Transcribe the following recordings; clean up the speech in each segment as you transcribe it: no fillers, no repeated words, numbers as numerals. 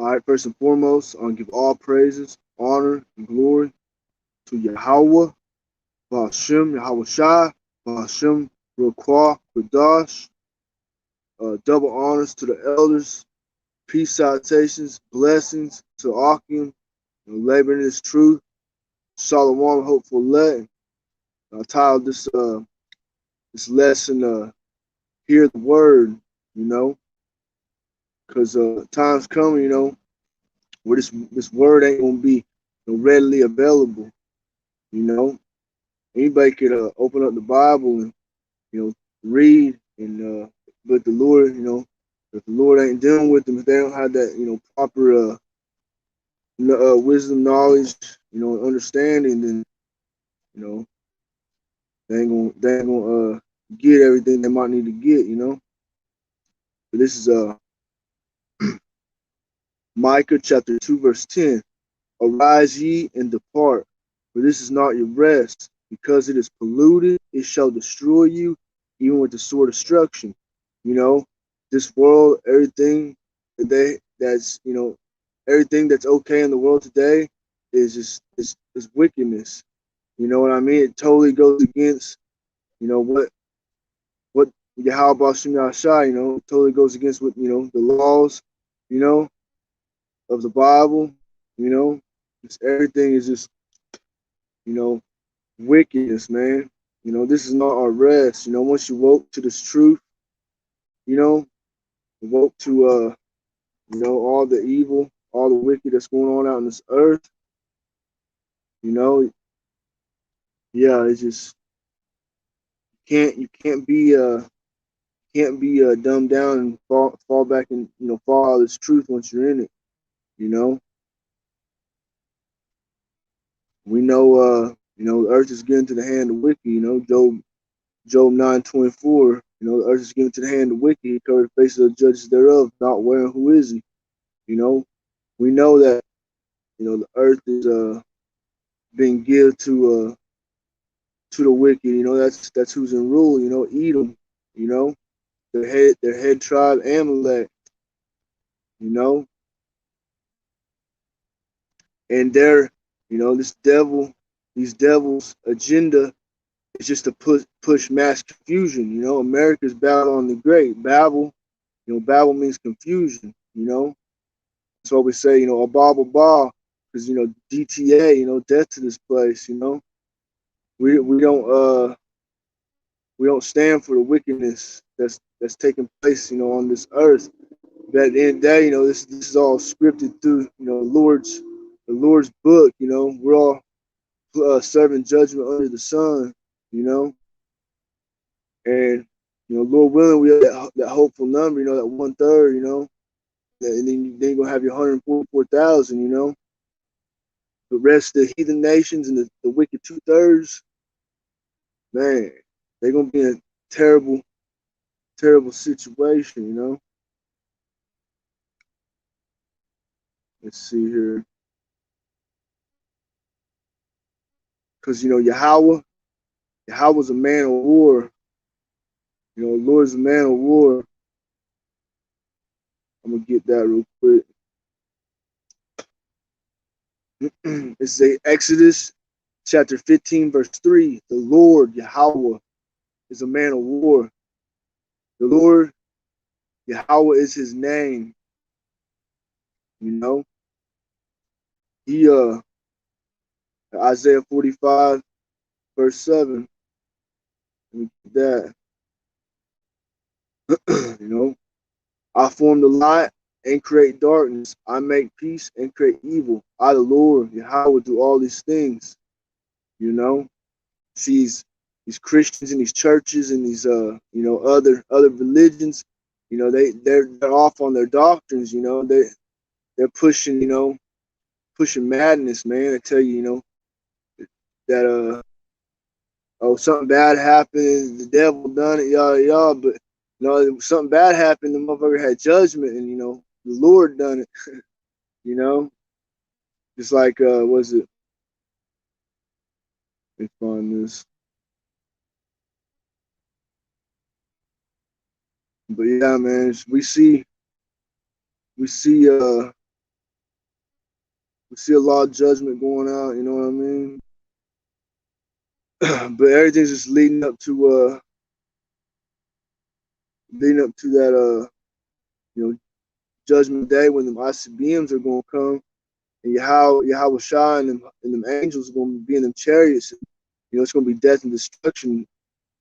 All right, first and foremost, I want to give all praises, honor, and glory to YAHAWAH, BAHASHAM, YAHAWASHI, BAHASHAM, RACWAA, QADASH. Double honors to the elders, peace, salutations, blessings to Akim, laboring in his truth, Shalom, hopeful let. I titled this lesson, hear the word, you know, because times coming, where this word ain't gonna be readily available. You know, anybody could open up the Bible and read, and but the Lord, if the Lord ain't dealing with them, if they don't have that proper wisdom, knowledge, understanding, then you know they ain't gonna get everything they might need to get. But this is Micah chapter 2 verse 10. Arise ye and depart, for this is not your rest, because it is polluted, it shall destroy you, even with the sword of destruction. This world, everything everything that's okay in the world today is just is wickedness. You know what I mean? It totally goes against, what YAHAWASHI, it totally goes against what, the laws, you know, of the Bible, you know. Everything is just, you know, wickedness, man. This is not our rest. Once you woke to this truth, you know, woke to all the evil, all the wicked that's going on out in this earth, you know, yeah, it's just you can't be dumbed down and fall back and fall out of this truth once you're in it. You know, we know the earth is given to the hand of wicked. Job 9:24. The earth is given to the hand of wicked. He covered the faces of the judges thereof, not wherein who is he. We know that the earth is being given to the wicked. That's who's in rule. Edom. Their head tribe Amalek. You know, and these devils' agenda is just to push mass confusion. America's battle on the great Babel. Babel means confusion. That's why we say, Abba, because DTA, death to this place. We don't stand for the wickedness that's taking place, on this earth. But at the end of the day, this is all scripted through, the Lord's book. We're all serving judgment under the sun. You know, and Lord willing, we have that hopeful number. That 1/3. And then you're gonna have your 144,000. The rest of the heathen nations and the wicked 2/3. Man, they're gonna be in a terrible, terrible situation. Let's see here, because Yahweh's a man of war. Lord's a man of war. I'm gonna get that real quick. It's Exodus chapter 15, verse 3. The Lord Yahweh is a man of war. The Lord Yahweh is his name. He Isaiah 45, verse 7. Let me get that. I form the light and create darkness. I make peace and create evil. I, the Lord, Yahweh, do all these things. These Christians and these churches and these other religions, they're off on their doctrines. They're pushing madness, man. I tell you, that something bad happened, the devil done it, yada yada. But something bad happened, the motherfucker had judgment, and the Lord done it. Just like was it? Let me find this. But yeah, man, we see We see a lot of judgment going out, you know what I mean? But everything's just leading up to that you know, judgment day when them ICBMs are gonna come, and Yahawah and them angels are gonna be in them chariots. You know, it's gonna be death and destruction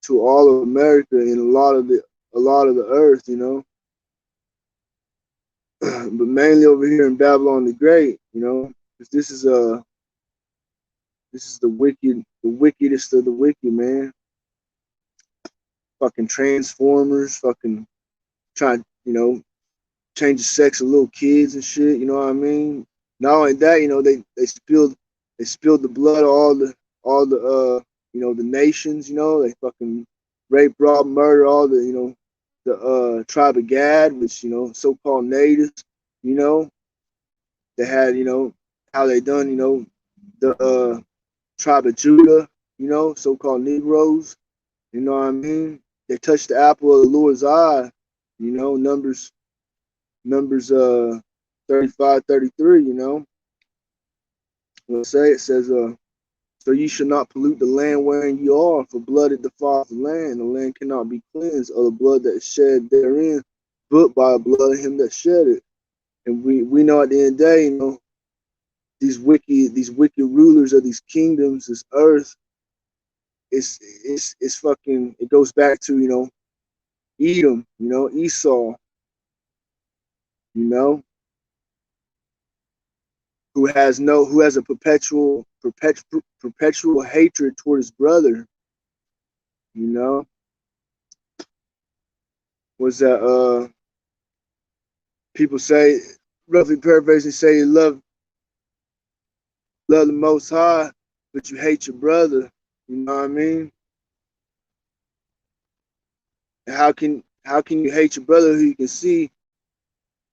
to all of America and a lot of the earth, you know. But mainly over here in Babylon the Great, you know, because this is the wickedest of the wicked, man. Fucking transformers, fucking trying, you know, change the sex of little kids and shit. You know what I mean? Not only that, you know, they spilled the blood of all the you know, the nations. You know, they fucking rape, rob, murder all the, you know, the tribe of Gad, which, you know, so-called natives. You know, they had, you know, how they done, you know, the tribe of Judah. You know, so-called Negroes. You know what I mean? They touched the apple of the Lord's eye. You know, Numbers 35, 33, you know. Let's say it says, so ye shall not pollute the land wherein ye are, for blood it defileth the land. The land cannot be cleansed of the blood that is shed therein, but by the blood of him that shed it. And we know at the end of the day, you know, these wicked rulers of these kingdoms, this earth, it's fucking, it goes back to, you know, Edom, you know, Esau, you know, who has a perpetual hatred toward his brother, you know. Was that people say, roughly paraphrasing, say you love the Most High, but you hate your brother, you know what I mean? And how can you hate your brother who you can see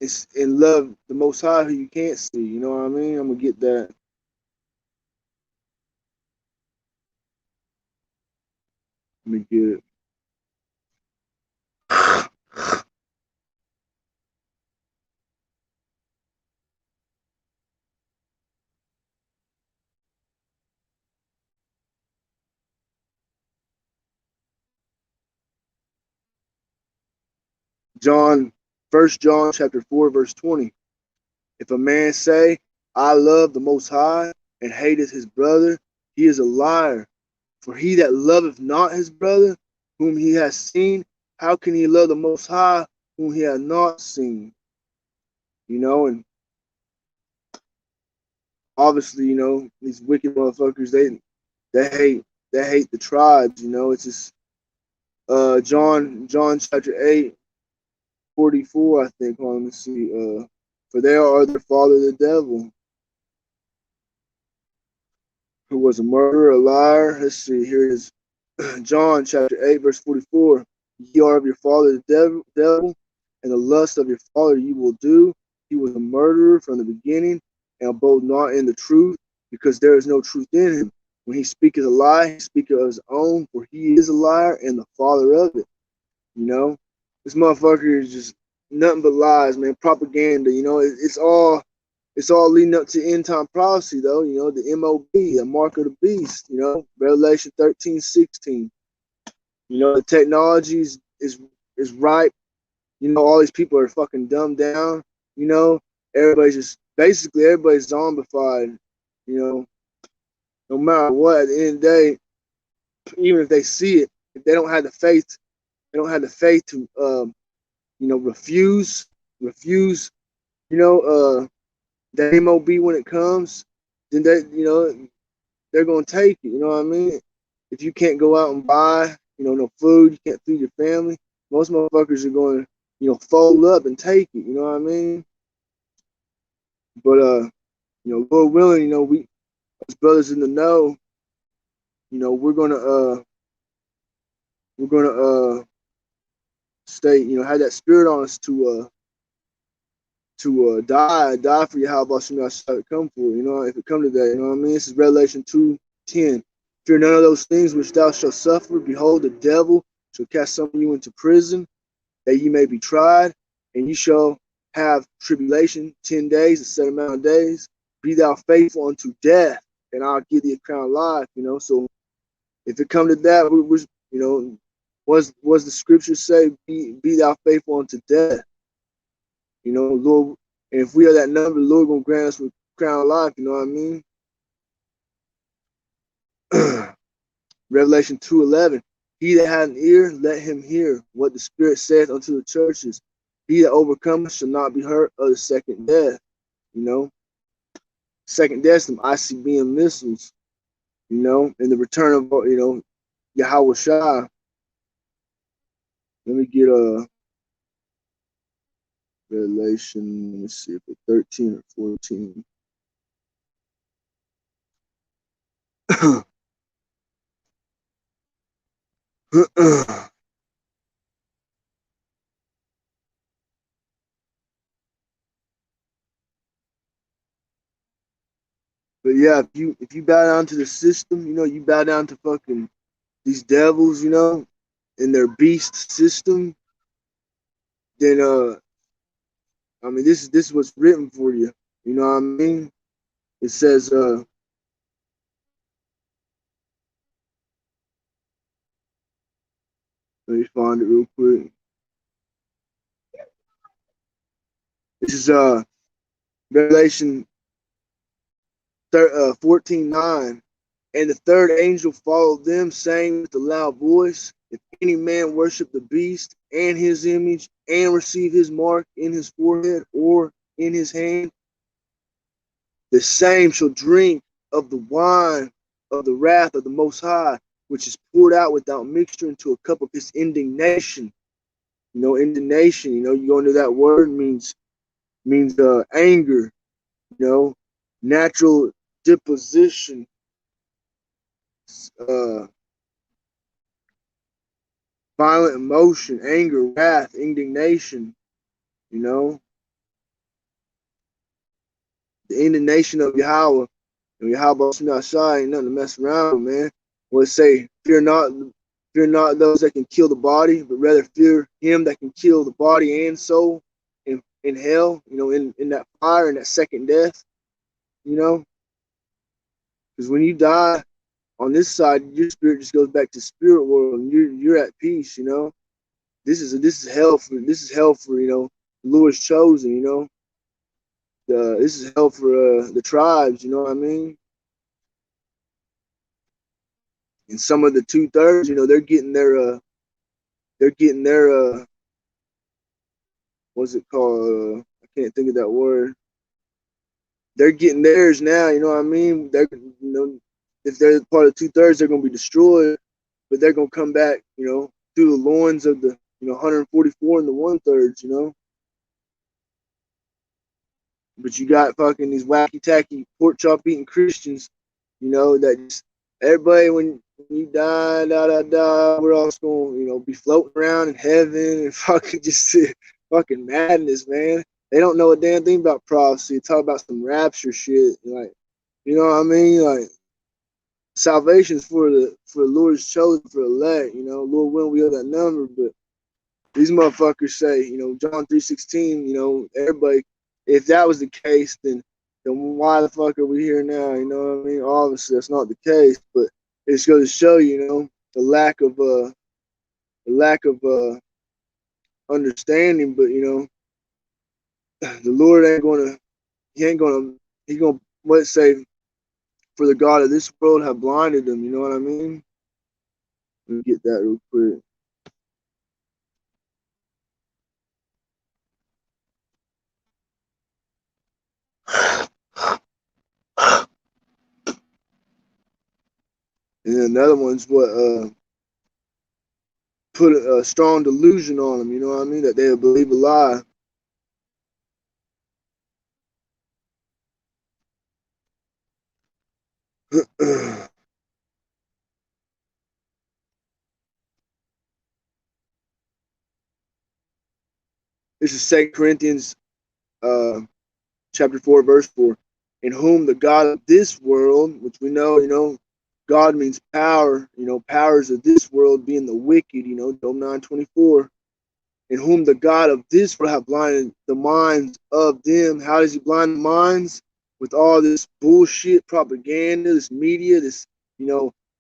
and love the Most High who you can't see, you know what I mean? I'm gonna get that. Let me get it. John, 1 John chapter 4, verse 20. If a man say, I love the Most High, and hateth his brother, he is a liar. For he that loveth not his brother, whom he has seen, how can he love the Most High, whom he has not seen? You know, and obviously, you know, these wicked motherfuckers, they hate the tribes. You know, it's just John chapter 8, 44, I think. Hold on, let me see. For they are their father the devil, who was a murderer, a liar. Let's see, here it is. John chapter 8, verse 44. Ye are of your father the devil, and the lust of your father you will do. He was a murderer from the beginning, and abode not in the truth, because there is no truth in him. When he speaketh a lie, he speaketh of his own, for he is a liar and the father of it. You know, this motherfucker is just nothing but lies, man. Propaganda. You know, it's all leading up to end time prophecy, though. You know, the MOB, the mark of the beast. You know, Revelation 13:16. You know, the technology is ripe. You know, all these people are fucking dumbed down. You know, everybody's zombified. You know, no matter what, at the end of the day, even if they see it, if they don't have the faith, they don't have the faith to, you know, refuse, you know, the MOB when it comes, then you know, they're gonna take it. You know what I mean? If you can't go out and buy, you know, no food, you can't feed your family. Most motherfuckers are going to, you know, fold up and take it. You know what I mean? But you know, Lord willing, you know, we as brothers in the know, you know, we're gonna stay, you know, have that spirit on us to die for Yahawah come for. You know, if it come to that, you know what I mean? This is Revelation 2:10. Fear none of those things which thou shalt suffer. Behold, the devil shall cast some of you into prison, that ye may be tried, and ye shall have tribulation 10 days, a set amount of days. be thou faithful unto death, and I'll give thee a crown of life. So if it come to that, we're was the scripture say, be thou faithful unto death? Lord, and if we are that number, the Lord gonna grant us with crown of life. You know what I mean? Revelation 2:11. He that hath an ear, let him hear what the Spirit saith unto the churches. He that overcometh shall not be hurt of the second death. Second death, some ICBM missiles. And the return of YAHAWASHI. Let me get Revelation. Let me see if it's 13 or 14. But yeah, if you bow down to the system, you bow down to fucking these devils, in their beast system, then I mean this is what's written for you. You know what I mean? It says let me find it real quick. This is Revelation 14:9. And the third angel followed them, saying with a loud voice, if any man worship the beast and his image, and receive his mark in his forehead or in his hand, the same shall drink of the wine of the wrath of the Most High, which is poured out without mixture into a cup of his indignation. Indignation, you go into that word means anger, natural disposition, violent emotion, anger, wrath, indignation, the indignation of Yahweh. And Yahweh ain't nothing to mess around with, man. Well, it say, fear not those that can kill the body, but rather fear him that can kill the body and soul in hell, in that fire, in that second death, because when you die on this side, your spirit just goes back to spirit world, and you're at peace. This is hell for the Lord's chosen. This is hell for the tribes. You know what I mean? And some of the 2/3, they're getting their what's it called? I can't think of that word. They're getting theirs now. You know what I mean? They're if they're part of 2/3, they're gonna be destroyed, but they're gonna come back. Through the loins of the 144 and the 1/3. But you got fucking these wacky tacky pork chop eating Christians, that just everybody when you die, we're all gonna, be floating around in heaven and fucking just fucking madness, man. They don't know a damn thing about prophecy. Talk about some rapture shit, like, you know what I mean? Like, salvation's for the Lord's chosen, for elect. Lord willing, we have that number, but these motherfuckers say, John 3:16, everybody. If that was the case, then why the fuck are we here now? You know what I mean? Obviously, that's not the case, but it's going to show the lack of understanding. But the Lord ain't gonna. He gonna what say? For the God of this world have blinded them. You know what I mean? Let me get that real quick. And another one's what put a strong delusion on them, you know what I mean? That they'll believe a lie. This is 2 Corinthians chapter 4, verse 4. In whom the God of this world, which we know, God means power, powers of this world being the wicked, Job 9:24. In whom the God of this world have blinded the minds of them. How does he blind the minds? with all this bullshit propaganda, this media, this,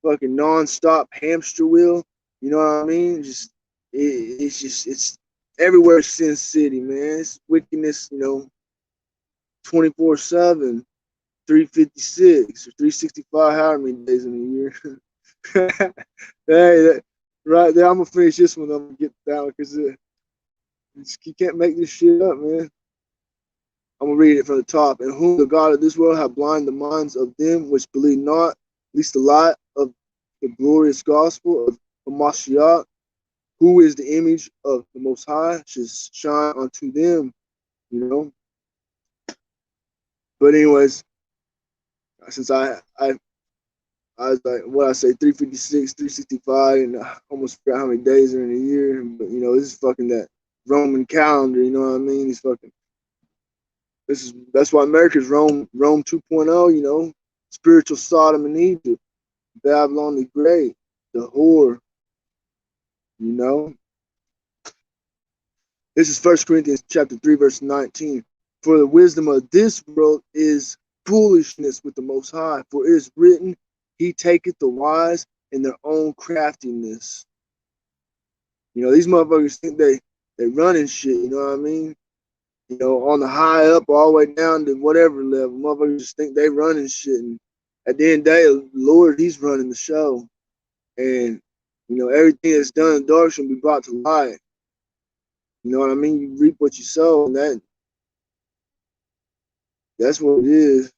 fucking nonstop hamster wheel. You know what I mean? It's everywhere. Sin City, man. It's wickedness. 24/7, 356 or 365, however many days in a year. Hey, right there. I'm gonna finish this one. I'm gonna get down because you can't make this shit up, man. I'm gonna read it from the top. And whom the God of this world have blinded the minds of them which believe not, least the light of the glorious gospel of Mashiach, who is the image of the Most High, should shine unto them. But anyways, since I was like, what I say, 356, 365, and I almost forgot how many days are in a year. But this is fucking that Roman calendar. You know what I mean? These fucking. That's why America's Rome 2.0. Spiritual Sodom and Egypt, Babylon the Great, the whore. This is 1 Corinthians chapter 3, verse 19. For the wisdom of this world is foolishness with the Most High. For it is written, He taketh the wise in their own craftiness. These motherfuckers think they running shit. You know what I mean? On the high up all the way down to whatever level. Motherfuckers just think they running shit. And at the end of the day, the Lord, He's running the show. And, everything that's done in dark shall be brought to light. You know what I mean? You reap what you sow, and that's what it is.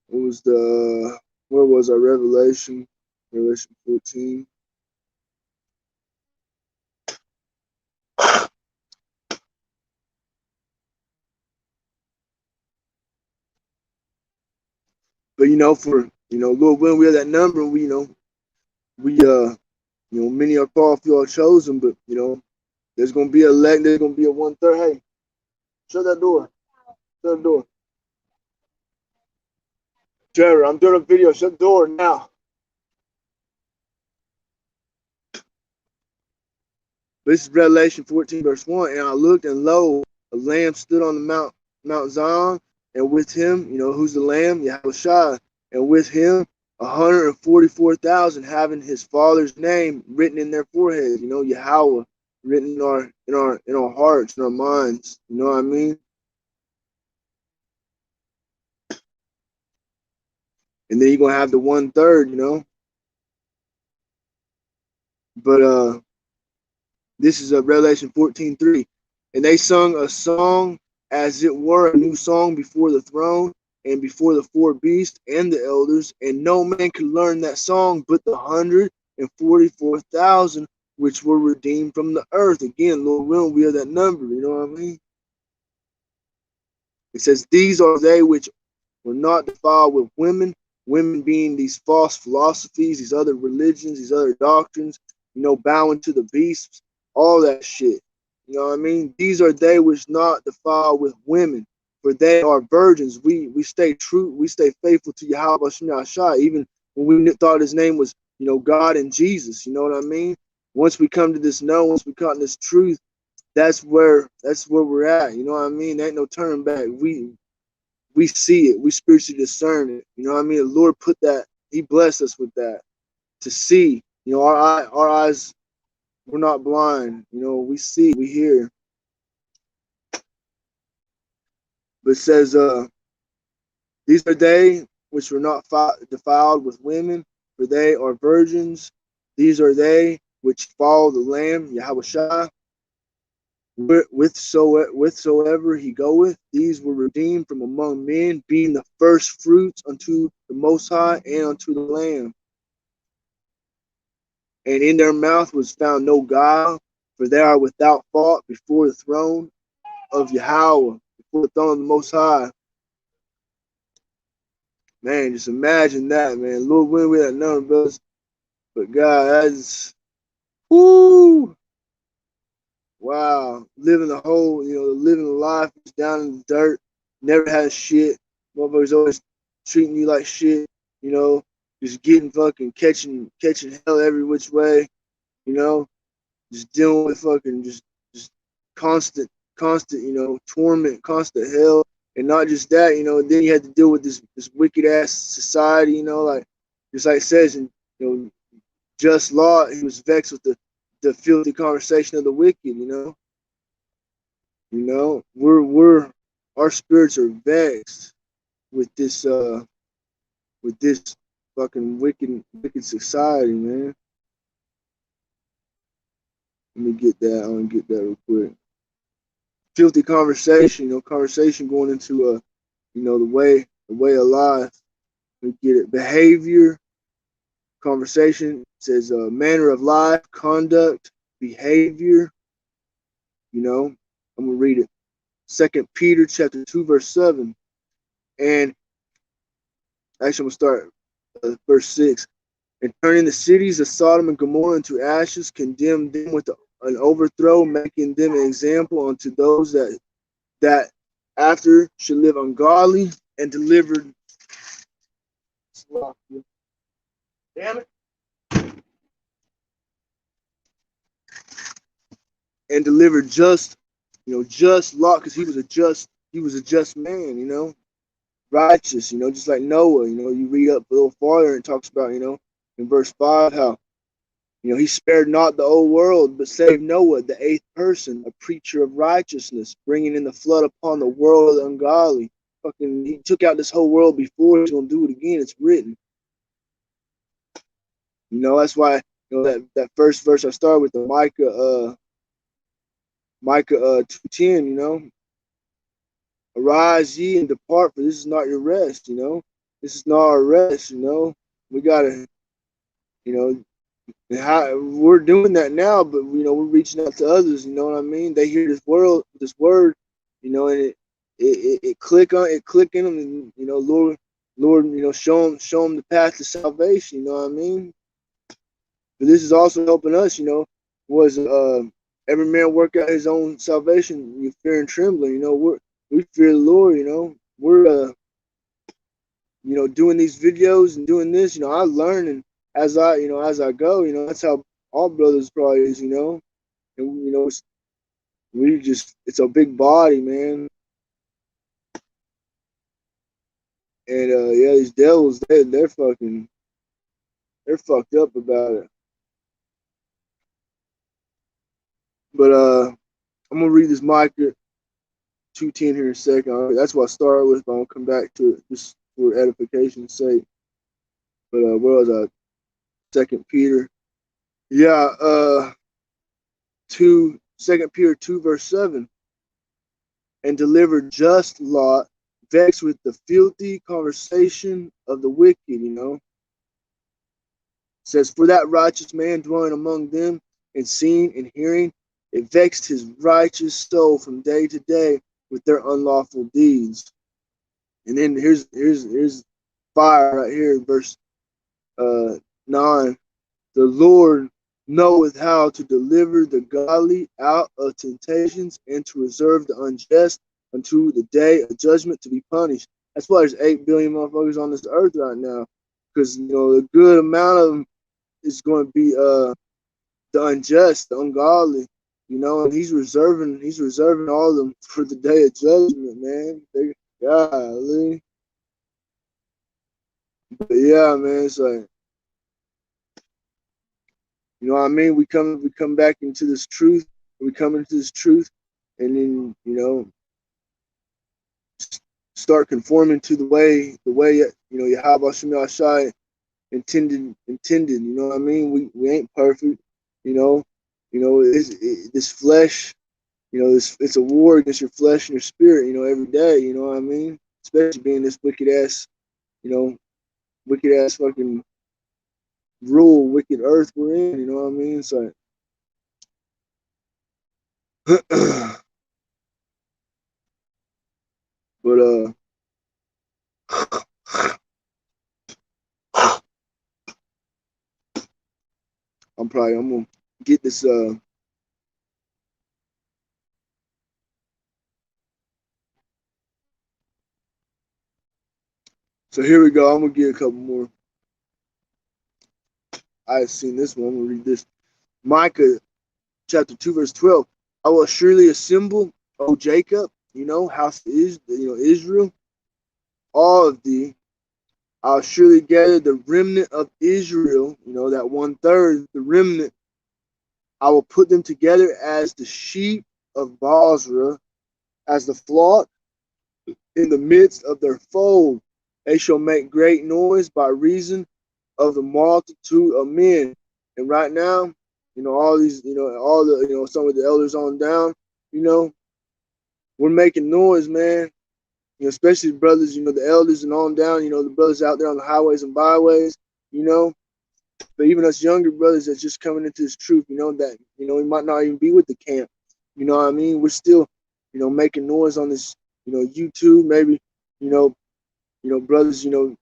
It was where was our Revelation 14. But for Lord willing, we have that number. Many are called, few are chosen. But there's gonna be elect. There's gonna be a 1/3. Hey, shut that door. Shut the door. Trevor, I'm doing a video. Shut the door now. This is Revelation 14, verse 1. And I looked, and lo, a lamb stood on the Mount Zion, and with him, who's the lamb? Yahawashi. And with him, 144,000 having his father's name written in their foreheads. Yahweh written in our hearts, in our minds. You know what I mean? And then you're gonna have the 1/3. But this is Revelation 14:3. And they sung a song as it were a new song before the throne and before the four beasts and the elders, and no man could learn that song but the 144,000 which were redeemed from the earth. Again, Lord willing, we are that number. You know what I mean? It says, these are they which were not defiled with women, women being these false philosophies, these other religions, these other doctrines, bowing to the beasts, all that shit. You know what I mean? These are they which not defiled with women, for they are virgins. We stay true, we stay faithful to Yahawah, even when we thought his name was, God and Jesus. You know what I mean? Once we come to this once we come to this truth, that's where we're at. You know what I mean? There ain't no turning back. We see it. We spiritually discern it. You know what I mean? The Lord put that. He blessed us with that to see. Our eyes. We're not blind. We see. We hear. But it says, these are they which were not defiled with women, for they are virgins. These are they which follow the Lamb, Yahawashi, whithersoever he goeth. These were redeemed from among men, being the first fruits unto the Most High and unto the Lamb. And in their mouth was found no guile, for they are without fault before the throne of Yahweh, before the throne of the Most High. Man, just imagine that, man. Lord willing, we had none of us. But God, that's, whoo, wow. Living a whole, living a life down in the dirt, never had shit. Motherfuckers always treating you like shit, just getting fucking catching hell every which way, just dealing with fucking just constant torment, constant hell. And not just that, then you had to deal with this wicked ass society, like just like it says in just law, he was vexed with the filthy conversation of the wicked. We're our spirits are vexed with this fucking wicked society, man. Let me get that. I want to get that real quick. Filthy conversation, conversation going into the way of life. We get it. Behavior, conversation says manner of life, conduct, behavior. I'm gonna read it. 2 Peter chapter 2 verse 7, and actually I'm gonna start verse 6. And turning the cities of Sodom and Gomorrah into ashes, condemned them with an overthrow, making them an example unto those that after should live ungodly, and delivered. Damn it. And delivered just Lot, because he was a just man, righteous, just like Noah. You read up a little farther and it talks about, in verse 5, how he spared not the whole world, but saved Noah, the eighth person, a preacher of righteousness, bringing in the flood upon the world of the ungodly. Fucking, he took out this whole world before. He's gonna do it again. It's written. That's why that first verse I started with, the Micah 2:10. Arise ye and depart, for this is not your rest. This is not our rest. We gotta, how we're doing that now, but we're reaching out to others. You know what I mean? They hear this word, and it click in them, and Lord, show them the path to salvation. You know what I mean? But this is also helping us. Was every man work out his own salvation? You fear and trembling. We fear the Lord. We're doing these videos and doing this. I learn, and as I go, that's how all brothers probably is. And it's a big body, man. And yeah, these devils, they're fucked up about it. But I'm gonna read this Micah 2:10 here in a second. That's what I started with, but I'm gonna come back to it just for edification's sake. But what was I? 2 Peter. Yeah, 2 Peter 2 verse 7. And delivered just Lot, vexed with the filthy conversation of the wicked. It says, for that righteous man dwelling among them, and seeing and hearing, it vexed his righteous soul from day to day with their unlawful deeds. And then here's fire right here in verse 9. The Lord knoweth how to deliver the godly out of temptations, and to reserve the unjust unto the day of judgment to be punished. That's why there's 8 billion motherfuckers on this earth right now, because a good amount of them is going to be the unjust, the ungodly, and he's reserving all of them for the day of judgment, man. Golly. But yeah, man, it's like, you know what I mean? We come back into this truth. We come into this truth, and then start conforming to the way YAHAWASHI intended. You know what I mean? We ain't perfect. This flesh. It's a war against your flesh and your spirit. Every day. You know what I mean? Especially being this wicked ass fucking wicked earth we're in. You know what I mean? It's like. But I'm gonna get this so here we go. I'm gonna get a couple more. I've seen this one. I'm gonna read this. Micah chapter 2 verse 12. I will surely assemble O Jacob, you know, house is, you know, Israel, all of thee. I'll surely gather the remnant of Israel, you know, that 1/3, the remnant. I will put them together as the sheep of Basra, as the flock in the midst of their fold. They shall make great noise by reason of the multitude of men. And right now, you know, all these, you know, all the, you know, some of the elders on down, you know, we're making noise, man. You know, especially brothers, you know, the elders and on down, you know, the brothers out there on the highways and byways, you know, but even us younger brothers that's just coming into this truth, you know, that, you know, we might not even be with the camp. You know what I mean? We're still, you know, making noise on this, you know, YouTube, maybe, you know, brothers, you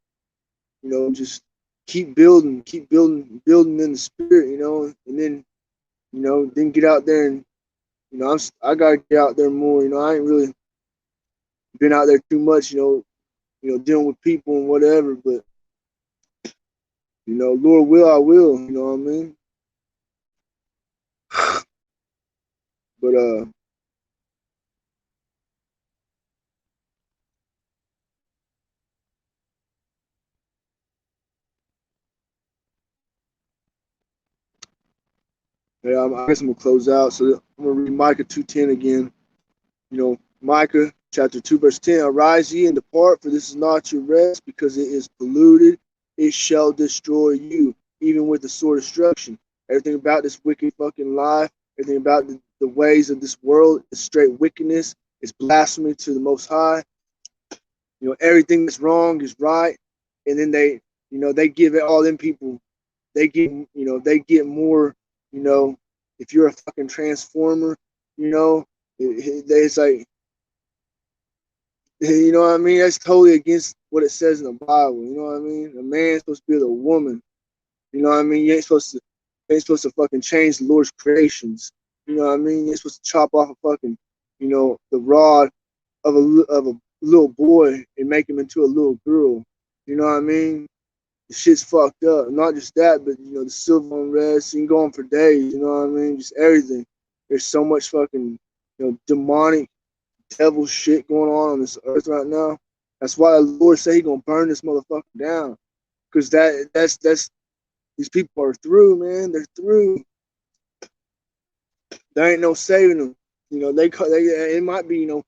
know, just keep building in the spirit, you know, and then, you know, then get out there and, you know, I gotta get out there more. You know, I ain't really been out there too much, you know, dealing with people and whatever, but you know, Lord will, I will, you know what I mean? But yeah, I guess I'm gonna close out. So I'm gonna read Micah 2:10 again. You know, Micah chapter 2, verse 10, arise ye and depart, for this is not your rest, because it is polluted, it shall destroy you, even with the sword of destruction. Everything about this wicked fucking life, everything about the ways of this world is straight wickedness, it's blasphemy to the Most High. You know, everything that's wrong is right. And then they, you know, they give it all them people, they get, you know, they get more, you know, if you're a fucking transformer, you know, it's like, you know what I mean? That's totally against what it says in the Bible. You know what I mean? A man's supposed to be with a woman. You know what I mean? You ain't supposed to fucking change the Lord's creations. You know what I mean? You ain't supposed to chop off a fucking, you know, the rod of a little boy and make him into a little girl. You know what I mean? The shit's fucked up. Not just that, but you know, the silver unrest, you can go on for days, you know what I mean? Just everything. There's so much fucking, you know, demonic devil shit going on this earth right now. That's why the Lord said he gonna burn this motherfucker down. Cause that's these people are through, man. They're through. There ain't no saving them. You know, they it might be, you know,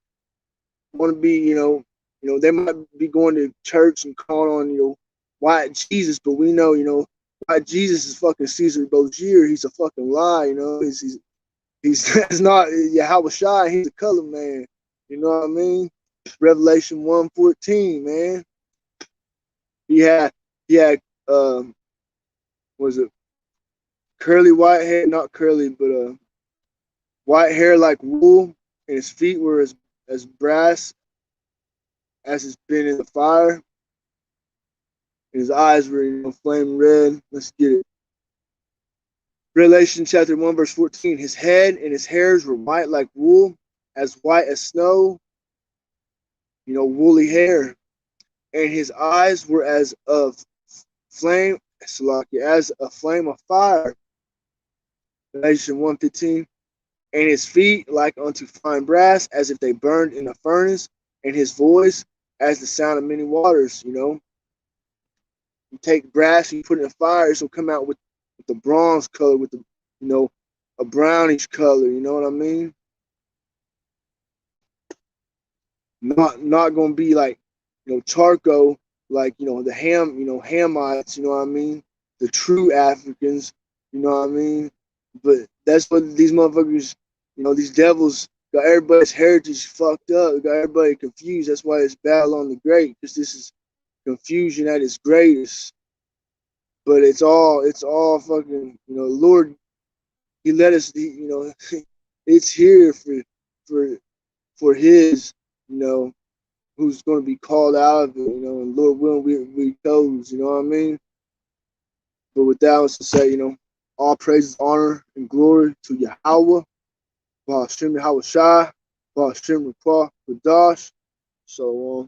want to be, you know, they might be going to church and calling on, you know, white Jesus, but we know, you know, white Jesus is fucking Caesar Borgia. He's a fucking lie, you know. He's that's not YAHAWASHI. He's a color man. You know what I mean? Revelation 1:14, man. He had was it curly white hair? Not curly, but white hair like wool, and his feet were as brass as it's been in the fire. And his eyes were, you know, flame red. Let's get it. Revelation chapter 1, verse 14. His head and his hairs were white like wool, as white as snow, you know, woolly hair. And his eyes were as of flame, as a flame of fire. Revelation 1:15. And his feet like unto fine brass, as if they burned in a furnace, and his voice as the sound of many waters. You know, you take brass and you put it in fire, it'll come out with the bronze color, with the, you know, a brownish color. You know what I mean? Not gonna be like, you know, charcoal, like, you know, the Hamites. You know what I mean? The true Africans. You know what I mean? But that's what these motherfuckers, you know, these devils got everybody's heritage fucked up. Got everybody confused. That's why it's battle on the great, because this is confusion at its greatest. But it's all fucking, you know, Lord, he let us, you know, it's here for for his, you know, who's going to be called out of it, you know, and Lord willing, we chose, you know what I mean? But with that, I was to say, you know, all praises, honor, and glory to Yahawah, BAHASHAM, YAHAWASHI, BAHASHAM, RACWAA, QADASH. So,